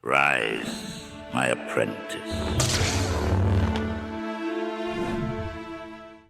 Rise, my apprentice.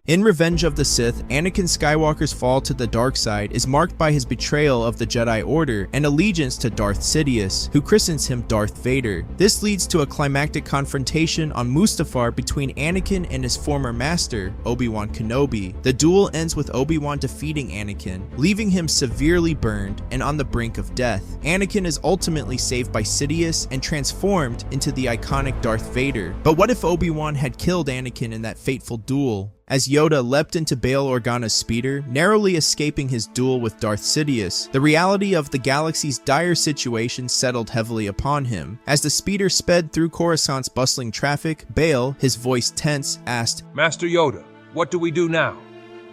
In Revenge of the Sith, Anakin Skywalker's fall to the dark side is marked by his betrayal of the Jedi Order and allegiance to Darth Sidious, who christens him Darth Vader. This leads to a climactic confrontation on Mustafar between Anakin and his former master, Obi-Wan Kenobi. The duel ends with Obi-Wan defeating Anakin, leaving him severely burned and on the brink of death. Anakin is ultimately saved by Sidious and transformed into the iconic Darth Vader. But what if Obi-Wan had killed Anakin in that fateful duel? As Yoda leapt into Bail Organa's speeder, narrowly escaping his duel with Darth Sidious, the reality of the galaxy's dire situation settled heavily upon him. As the speeder sped through Coruscant's bustling traffic, Bail, his voice tense, asked, "Master Yoda, what do we do now?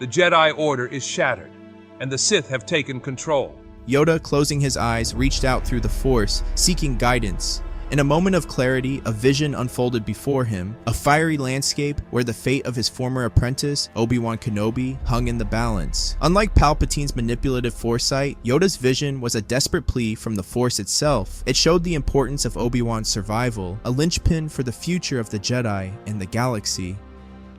The Jedi Order is shattered, and the Sith have taken control." Yoda, closing his eyes, reached out through the Force, seeking guidance. In a moment of clarity, a vision unfolded before him, a fiery landscape where the fate of his former apprentice, Obi-Wan Kenobi, hung in the balance. Unlike Palpatine's manipulative foresight, Yoda's vision was a desperate plea from the Force itself. It showed the importance of Obi-Wan's survival, a linchpin for the future of the Jedi and the galaxy.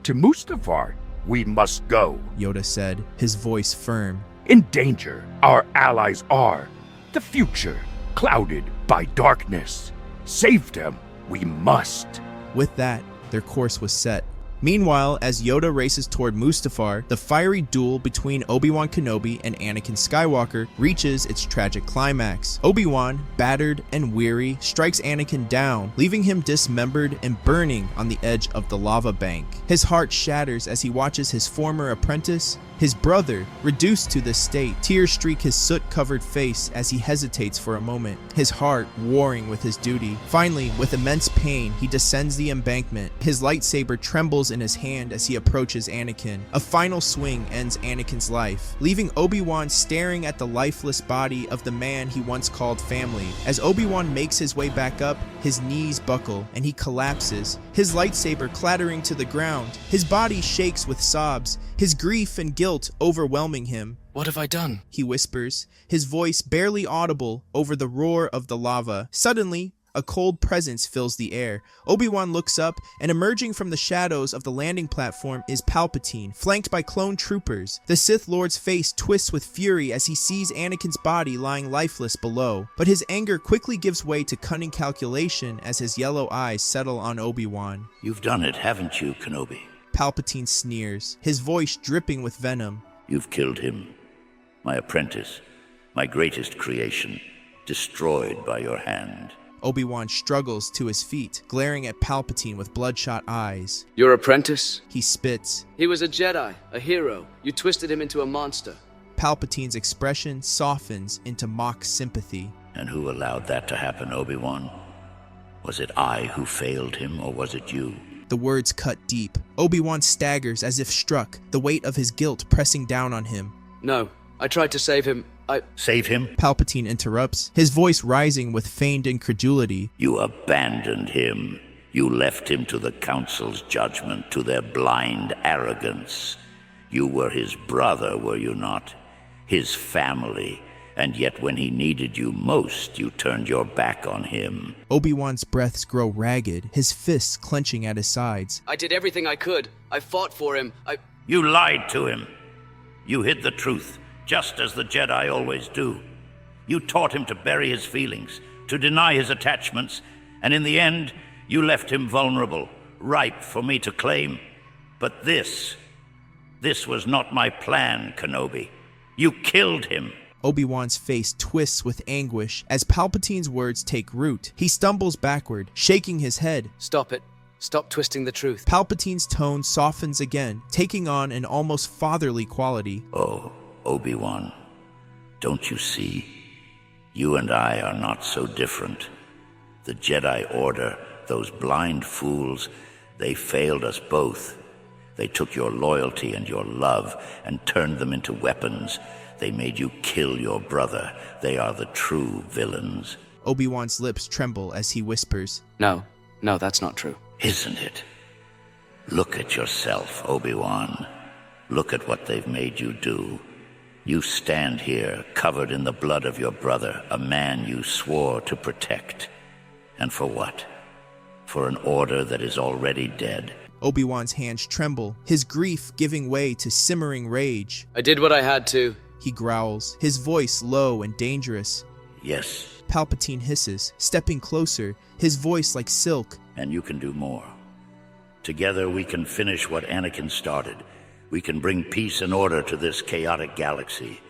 "To Mustafar, we must go," Yoda said, his voice firm. "In danger our allies are. The future, clouded by darkness. Save them, we must." With that, their course was set. Meanwhile, as Yoda races toward Mustafar, the fiery duel between Obi-Wan Kenobi and Anakin Skywalker reaches its tragic climax. Obi-Wan, battered and weary, strikes Anakin down, leaving him dismembered and burning on the edge of the lava bank. His heart shatters as he watches his former apprentice, his brother, reduced to this state. Tears streak his soot-covered face as he hesitates for a moment, his heart warring with his duty. Finally, with immense pain, he descends the embankment. His lightsaber trembles in his hand as he approaches Anakin. A final swing ends Anakin's life, leaving Obi-Wan staring at the lifeless body of the man he once called family. As Obi-Wan makes his way back up, his knees buckle and he collapses, his lightsaber clattering to the ground. His body shakes with sobs, his grief and guilt overwhelming him. "What have I done?" he whispers, his voice barely audible over the roar of the lava. Suddenly, a cold presence fills the air. Obi-Wan looks up, and emerging from the shadows of the landing platform is Palpatine, flanked by clone troopers. The Sith Lord's face twists with fury as he sees Anakin's body lying lifeless below. But his anger quickly gives way to cunning calculation as his yellow eyes settle on Obi-Wan. "You've done it, haven't you, Kenobi?" Palpatine sneers, his voice dripping with venom. "You've killed him, my apprentice, my greatest creation, destroyed by your hand." Obi-Wan struggles to his feet, glaring at Palpatine with bloodshot eyes. "Your apprentice? He spits. He was a Jedi, a hero. You twisted him into a monster." Palpatine's expression softens into mock sympathy. "And who allowed that to happen, Obi-Wan? Was it I who failed him, or was it you?" The words cut deep. Obi-Wan staggers as if struck, the weight of his guilt pressing down on him. "No, I tried to save him. Save him? Palpatine interrupts, his voice rising with feigned incredulity. "You abandoned him. You left him to the Council's judgment, to their blind arrogance. You were his brother, were you not? His family. And yet when he needed you most, you turned your back on him." Obi-Wan's breaths grow ragged, his fists clenching at his sides. "I did everything I could. I fought for him. You lied to him. You hid the truth, just as the Jedi always do. You taught him to bury his feelings, to deny his attachments, and in the end, you left him vulnerable, ripe for me to claim. But this was not my plan, Kenobi. You killed him." Obi-Wan's face twists with anguish as Palpatine's words take root. He stumbles backward, shaking his head. "Stop it. Stop twisting the truth." Palpatine's tone softens again, taking on an almost fatherly quality. "Oh, Obi-Wan, don't you see? You and I are not so different. The Jedi Order, those blind fools, they failed us both. They took your loyalty and your love and turned them into weapons. They made you kill your brother. They are the true villains." Obi-Wan's lips tremble as he whispers, No, that's not true." "Isn't it? Look at yourself, Obi-Wan. Look at what they've made you do. You stand here, covered in the blood of your brother, a man you swore to protect. And for what? For an order that is already dead. Obi-Wan's hands tremble, his grief giving way to simmering rage. I did what I had to. He growls, his voice low and dangerous. Yes. Palpatine hisses, stepping closer, his voice like silk. And you can do more. Together we can finish what Anakin started. We can bring peace and order to this chaotic galaxy.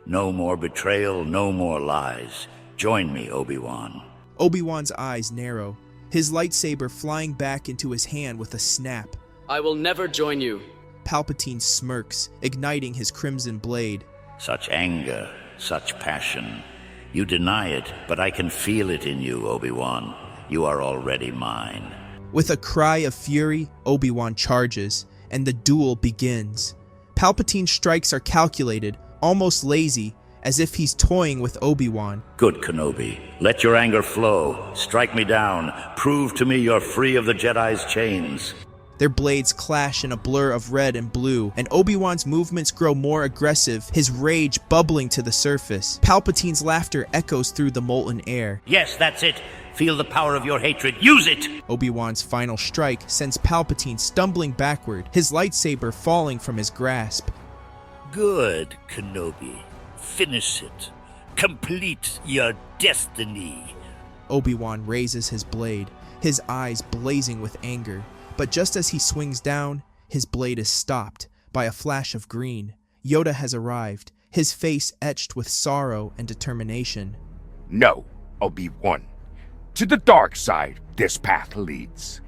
No more betrayal, no more lies. Join me, Obi-Wan. Obi-Wan's eyes narrow, his lightsaber flying back into his hand with a snap. I will never join you. Palpatine smirks, igniting his crimson blade. Such anger, such passion. You deny it, but I can feel it in you, Obi-Wan. You are already mine. With a cry of fury, Obi-Wan charges, and the duel begins. Palpatine's strikes are calculated, almost lazy, as if he's toying with Obi-Wan. Good, Kenobi. Let your anger flow. Strike me down. Prove to me you're free of the Jedi's chains. Their blades clash in a blur of red and blue, and Obi-Wan's movements grow more aggressive, his rage bubbling to the surface. Palpatine's laughter echoes through the molten air. Yes, that's it. Feel the power of your hatred. Use it! Obi-Wan's final strike sends Palpatine stumbling backward, his lightsaber falling from his grasp. Good, Kenobi. Finish it. Complete your destiny. Obi-Wan raises his blade, his eyes blazing with anger. But just as he swings down, his blade is stopped by a flash of green. Yoda has arrived, his face etched with sorrow and determination. No, Obi-Wan. To the dark side, this path leads.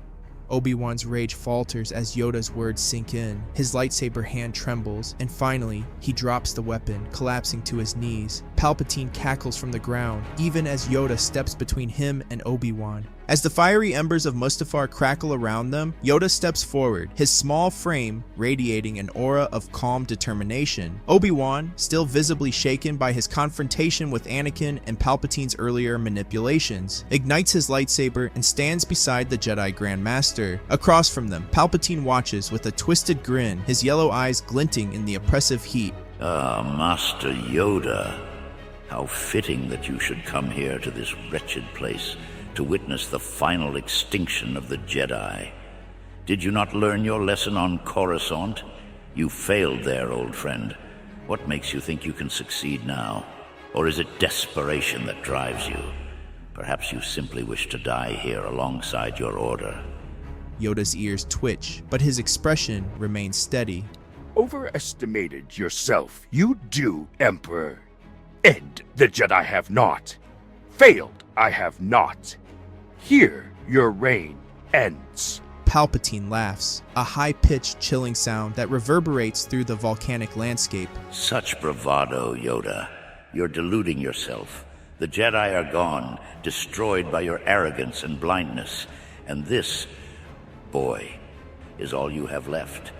Obi-Wan's rage falters as Yoda's words sink in. His lightsaber hand trembles, and finally, he drops the weapon, collapsing to his knees. Palpatine cackles from the ground, even as Yoda steps between him and Obi-Wan. As the fiery embers of Mustafar crackle around them, Yoda steps forward, his small frame radiating an aura of calm determination. Obi-Wan, still visibly shaken by his confrontation with Anakin and Palpatine's earlier manipulations, ignites his lightsaber and stands beside the Jedi Grand Master. Across from them, Palpatine watches with a twisted grin, his yellow eyes glinting in the oppressive heat. Ah, Master Yoda. How fitting that you should come here to this wretched place to witness the final extinction of the Jedi. Did you not learn your lesson on Coruscant? You failed there, old friend. What makes you think you can succeed now? Or is it desperation that drives you? Perhaps you simply wish to die here alongside your order. Yoda's ears twitch, but his expression remains steady. Overestimated yourself, you do, Emperor. End the Jedi have not. Failed I have not. Here your reign ends. Palpatine laughs, a high-pitched chilling sound that reverberates through the volcanic landscape. Such bravado, Yoda. You're deluding yourself. The Jedi are gone, destroyed by your arrogance and blindness. And this, boy, is all you have left.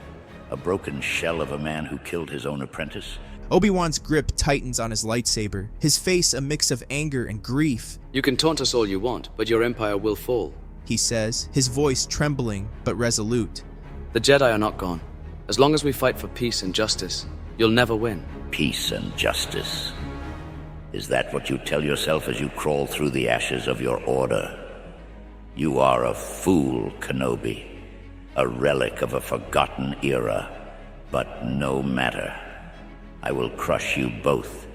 A broken shell of a man who killed his own apprentice. Obi-Wan's grip tightens on his lightsaber, his face a mix of anger and grief. You can taunt us all you want, but your empire will fall. He says, his voice trembling but resolute. The Jedi are not gone. As long as we fight for peace and justice, you'll never win. Peace and justice. Is that what you tell yourself as you crawl through the ashes of your order? You are a fool, Kenobi. A relic of a forgotten era. But no matter. I will crush you both,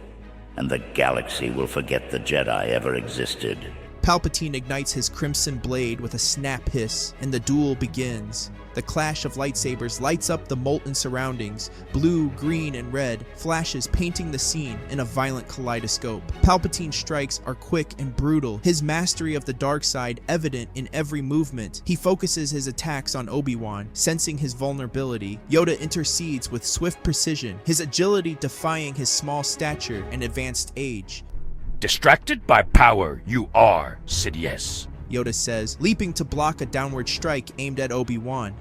and the galaxy will forget the Jedi ever existed. Palpatine ignites his crimson blade with a snap hiss, and the duel begins. The clash of lightsabers lights up the molten surroundings, blue, green, and red, flashes painting the scene in a violent kaleidoscope. Palpatine's strikes are quick and brutal, his mastery of the dark side evident in every movement. He focuses his attacks on Obi-Wan, sensing his vulnerability. Yoda intercedes with swift precision, his agility defying his small stature and advanced age. Distracted by power you are, Sidious. Yoda says, leaping to block a downward strike aimed at Obi-Wan.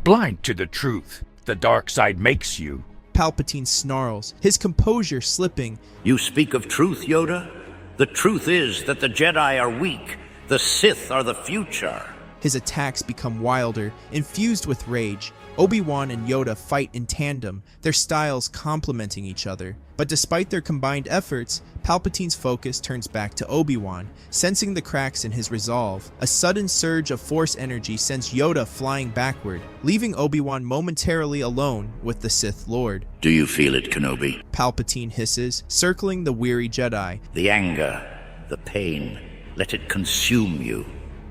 Blind to the truth, the dark side makes you. Palpatine snarls, his composure slipping. You speak of truth, Yoda? The truth is that the Jedi are weak. The Sith are the future. His attacks become wilder, infused with rage. Obi-Wan and Yoda fight in tandem, their styles complementing each other. But despite their combined efforts, Palpatine's focus turns back to Obi-Wan, sensing the cracks in his resolve. A sudden surge of Force energy sends Yoda flying backward, leaving Obi-Wan momentarily alone with the Sith Lord. Do you feel it, Kenobi? Palpatine hisses, circling the weary Jedi. The anger, the pain, let it consume you.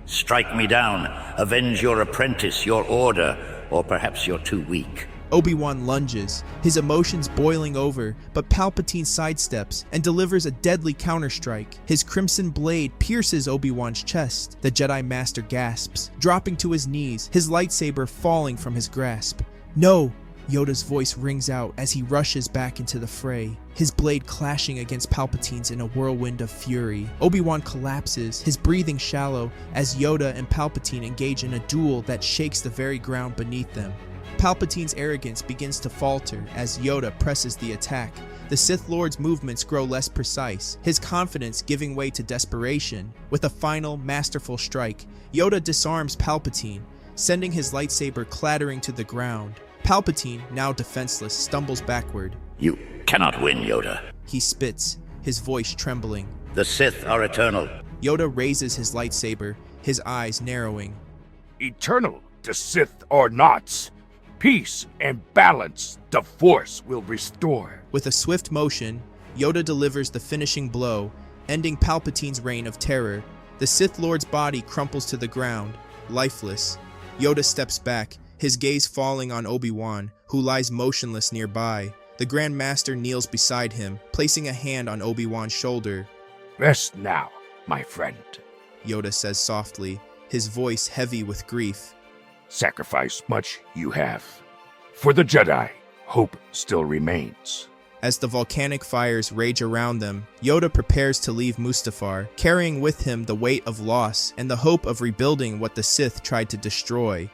Strike me down, avenge your apprentice, your order, or perhaps you're too weak. Obi-Wan lunges, his emotions boiling over, but Palpatine sidesteps and delivers a deadly counterstrike. His crimson blade pierces Obi-Wan's chest. The Jedi Master gasps, dropping to his knees, his lightsaber falling from his grasp. No! Yoda's voice rings out as he rushes back into the fray, his blade clashing against Palpatine's in a whirlwind of fury. Obi-Wan collapses, his breathing shallow, as Yoda and Palpatine engage in a duel that shakes the very ground beneath them. Palpatine's arrogance begins to falter as Yoda presses the attack. The Sith Lord's movements grow less precise, his confidence giving way to desperation. With a final, masterful strike, Yoda disarms Palpatine, sending his lightsaber clattering to the ground. Palpatine, now defenseless, stumbles backward. You cannot win, Yoda. He spits, his voice trembling. The Sith are eternal. Yoda raises his lightsaber, his eyes narrowing. Eternal, the Sith are not. Peace and balance the Force will restore. With a swift motion, Yoda delivers the finishing blow, ending Palpatine's reign of terror. The Sith Lord's body crumples to the ground, lifeless. Yoda steps back, his gaze falling on Obi-Wan, who lies motionless nearby. The Grand Master kneels beside him, placing a hand on Obi-Wan's shoulder. Rest now, my friend. Yoda says softly, his voice heavy with grief. Sacrifice much you have. For the Jedi, hope still remains. As the volcanic fires rage around them, Yoda prepares to leave Mustafar, carrying with him the weight of loss and the hope of rebuilding what the Sith tried to destroy.